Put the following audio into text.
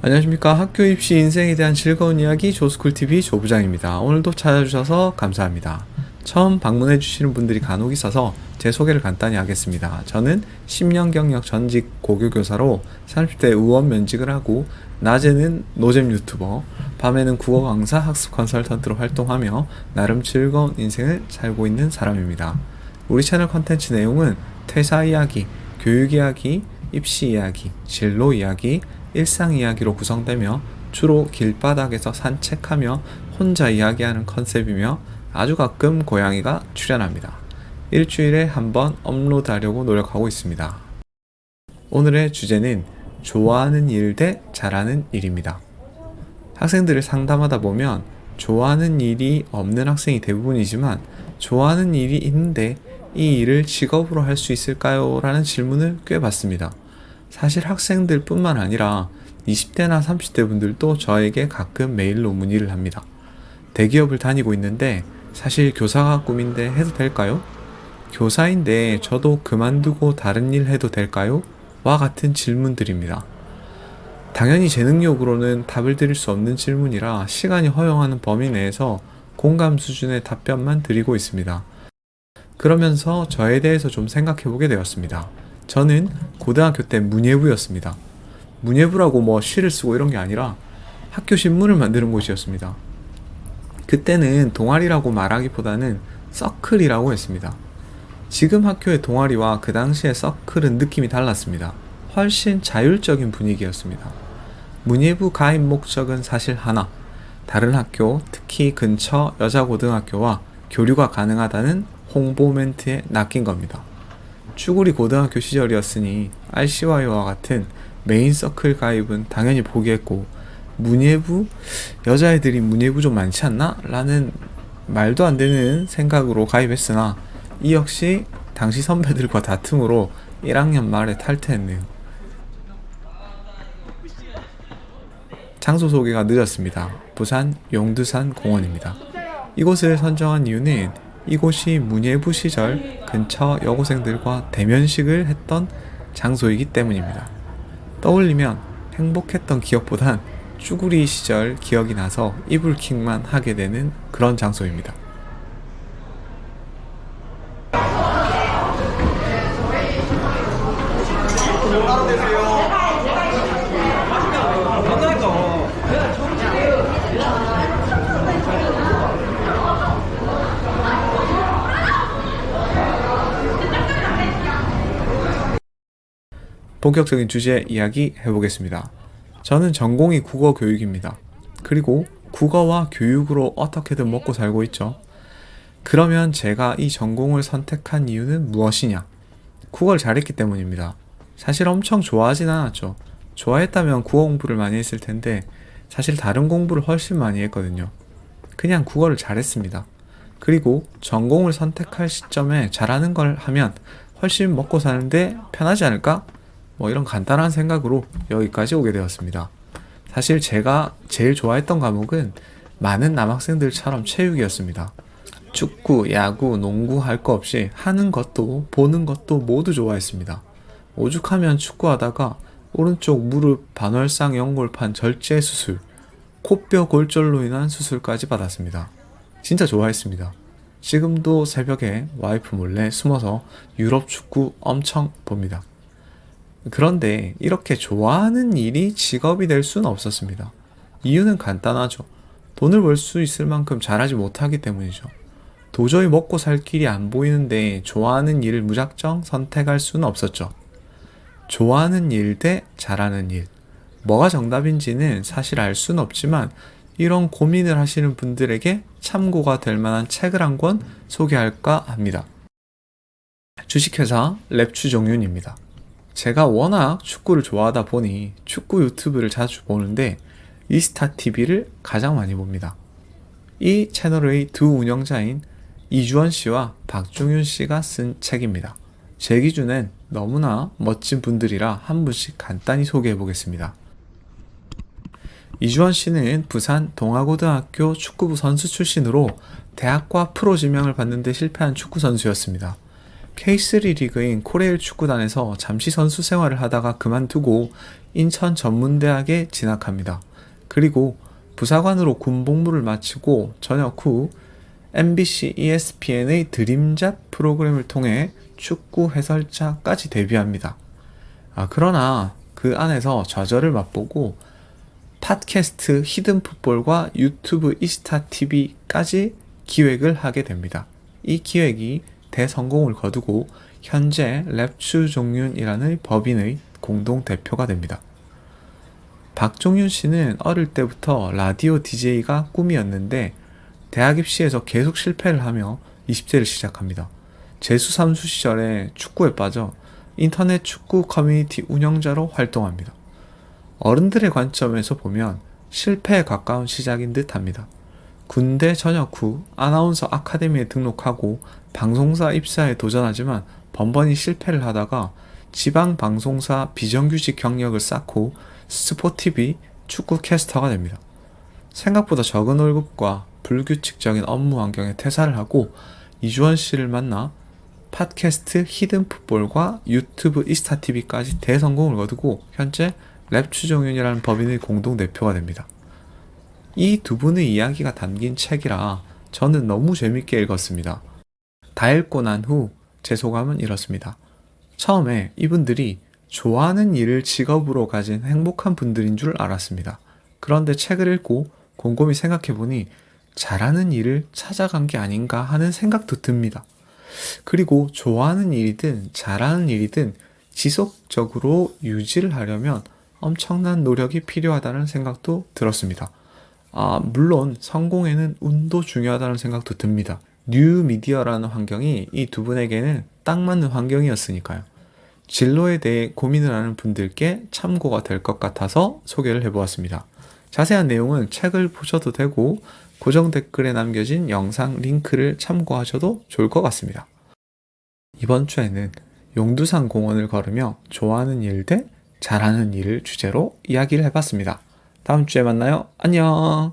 안녕하십니까. 학교 입시 인생에 대한 즐거운 이야기 조스쿨TV 조부장입니다. 오늘도 찾아주셔서 감사합니다. 처음 방문해 주시는 분들이 간혹 있어서 제 소개를 간단히 하겠습니다. 저는 10년 경력 전직 고교교사로 30대 의원 면직을 하고 낮에는 노잼 유튜버, 밤에는 국어 강사, 학습 컨설턴트로 활동하며 나름 즐거운 인생을 살고 있는 사람입니다. 우리 채널 컨텐츠 내용은 퇴사 이야기, 교육 이야기, 입시 이야기, 진로 이야기, 일상 이야기로 구성되며 주로 길바닥에서 산책하며 혼자 이야기하는 컨셉이며 아주 가끔 고양이가 출연합니다. 일주일에 한 번 업로드하려고 노력하고 있습니다. 오늘의 주제는 좋아하는 일 대 잘하는 일입니다. 학생들을 상담하다 보면 좋아하는 일이 없는 학생이 대부분이지만 좋아하는 일이 있는데 이 일을 직업으로 할 수 있을까요? 라는 질문을 꽤 받습니다. 사실 학생들 뿐만 아니라 20대나 30대 분들도 저에게 가끔 메일로 문의를 합니다. 대기업을 다니고 있는데 사실 교사가 꿈인데 해도 될까요? 교사인데 저도 그만두고 다른 일 해도 될까요? 와 같은 질문들입니다. 당연히 제 능력으로는 답을 드릴 수 없는 질문이라 시간이 허용하는 범위 내에서 공감 수준의 답변만 드리고 있습니다. 그러면서 저에 대해서 좀 생각해보게 되었습니다. 저는 고등학교 때 문예부였습니다. 문예부라고 뭐 시를 쓰고 이런 게 아니라 학교 신문을 만드는 곳이었습니다. 그때는 동아리라고 말하기보다는 서클이라고 했습니다. 지금 학교의 동아리와 그 당시의 서클은 느낌이 달랐습니다. 훨씬 자율적인 분위기였습니다. 문예부 가입 목적은 사실 하나, 다른 학교, 특히 근처 여자고등학교와 교류가 가능하다는 홍보 멘트에 낚인 겁니다. 쭈구리 고등학교 시절이었으니 RCY와 같은 메인 서클 가입은 당연히 포기했고 문예부? 여자애들이 문예부 좀 많지 않나? 라는 말도 안 되는 생각으로 가입했으나 이 역시 당시 선배들과 다툼으로 1학년 말에 탈퇴했네요. 장소 소개가 늦었습니다. 부산 용두산 공원입니다. 이곳을 선정한 이유는 이곳이 문예부 시절 근처 여고생들과 대면식을 했던 장소이기 때문입니다. 떠올리면 행복했던 기억보단 쭈구리 시절 기억이 나서 이불킥만 하게 되는 그런 장소입니다. 본격적인 주제 이야기 해보겠습니다. 저는 전공이 국어 교육입니다. 그리고 국어와 교육으로 어떻게든 먹고 살고 있죠. 그러면 제가 이 전공을 선택한 이유는 무엇이냐? 국어를 잘했기 때문입니다. 사실 엄청 좋아하진 않았죠. 좋아했다면 국어 공부를 많이 했을 텐데 사실 다른 공부를 훨씬 많이 했거든요. 그냥 국어를 잘했습니다. 그리고 전공을 선택할 시점에 잘하는 걸 하면 훨씬 먹고 사는데 편하지 않을까? 이런 간단한 생각으로 여기까지 오게 되었습니다. 사실 제가 제일 좋아했던 과목은 많은 남학생들처럼 체육이었습니다. 축구, 야구, 농구 할 거 없이 하는 것도 보는 것도 모두 좋아했습니다. 오죽하면 축구하다가 오른쪽 무릎 반월상 연골판 절제 수술, 코뼈 골절로 인한 수술까지 받았습니다. 진짜 좋아했습니다. 지금도 새벽에 와이프 몰래 숨어서 유럽 축구 엄청 봅니다. 그런데 이렇게 좋아하는 일이 직업이 될 수는 없었습니다. 이유는 간단하죠. 돈을 벌 수 있을 만큼 잘하지 못하기 때문이죠. 도저히 먹고 살 길이 안 보이는데 좋아하는 일을 무작정 선택할 수는 없었죠. 좋아하는 일 대 잘하는 일. 뭐가 정답인지는 사실 알 수는 없지만 이런 고민을 하시는 분들에게 참고가 될 만한 책을 한 권 소개할까 합니다. 주식회사 랩추종윤입니다. 제가 워낙 축구를 좋아하다 보니 축구 유튜브를 자주 보는데 이스타TV를 가장 많이 봅니다. 이 채널의 두 운영자인 이주원 씨와 박종윤 씨가 쓴 책입니다. 제 기준엔 너무나 멋진 분들이라 한 분씩 간단히 소개해 보겠습니다. 이주원 씨는 부산 동아고등학교 축구부 선수 출신으로 대학과 프로 지명을 받는데 실패한 축구 선수였습니다. K3 리그인 코레일 축구단에서 잠시 선수 생활을 하다가 그만두고 인천 전문대학에 진학합니다. 그리고 부사관으로 군복무를 마치고 전역 후 MBC ESPN의 드림잡 프로그램을 통해 축구 해설자까지 데뷔합니다. 그러나 그 안에서 좌절을 맛보고 팟캐스트 히든풋볼과 유튜브 이스타TV까지 기획을 하게 됩니다. 이 기획이 대성공을 거두고 현재 랩추종윤이라는 법인의 공동대표가 됩니다. 박종윤 씨는 어릴 때부터 라디오 DJ가 꿈이었는데 대학 입시에서 계속 실패를 하며 20대를 시작합니다. 재수3수 시절에 축구에 빠져 인터넷 축구 커뮤니티 운영자로 활동합니다. 어른들의 관점에서 보면 실패에 가까운 시작인 듯 합니다. 군대 전역 후 아나운서 아카데미에 등록하고 방송사 입사에 도전하지만 번번이 실패를 하다가 지방 방송사 비정규직 경력을 쌓고 스포티비 축구 캐스터가 됩니다. 생각보다 적은 월급과 불규칙적인 업무 환경에 퇴사를 하고 이주원 씨를 만나 팟캐스트 히든풋볼과 유튜브 이스타TV까지 대성공을 거두고 현재 랩추종윤이라는 법인의 공동대표가 됩니다. 이 두 분의 이야기가 담긴 책이라 저는 너무 재밌게 읽었습니다. 다 읽고 난 후 제 소감은 이렇습니다. 처음에 이분들이 좋아하는 일을 직업으로 가진 행복한 분들인 줄 알았습니다. 그런데 책을 읽고 곰곰이 생각해보니 잘하는 일을 찾아간 게 아닌가 하는 생각도 듭니다. 그리고 좋아하는 일이든 잘하는 일이든 지속적으로 유지를 하려면 엄청난 노력이 필요하다는 생각도 들었습니다. 물론 성공에는 운도 중요하다는 생각도 듭니다. 뉴미디어라는 환경이 이 두 분에게는 딱 맞는 환경이었으니까요. 진로에 대해 고민을 하는 분들께 참고가 될 것 같아서 소개를 해보았습니다. 자세한 내용은 책을 보셔도 되고 고정 댓글에 남겨진 영상 링크를 참고하셔도 좋을 것 같습니다. 이번 주에는 용두산 공원을 걸으며 좋아하는 일 대 잘하는 일을 주제로 이야기를 해봤습니다. 다음 주에 만나요. 안녕.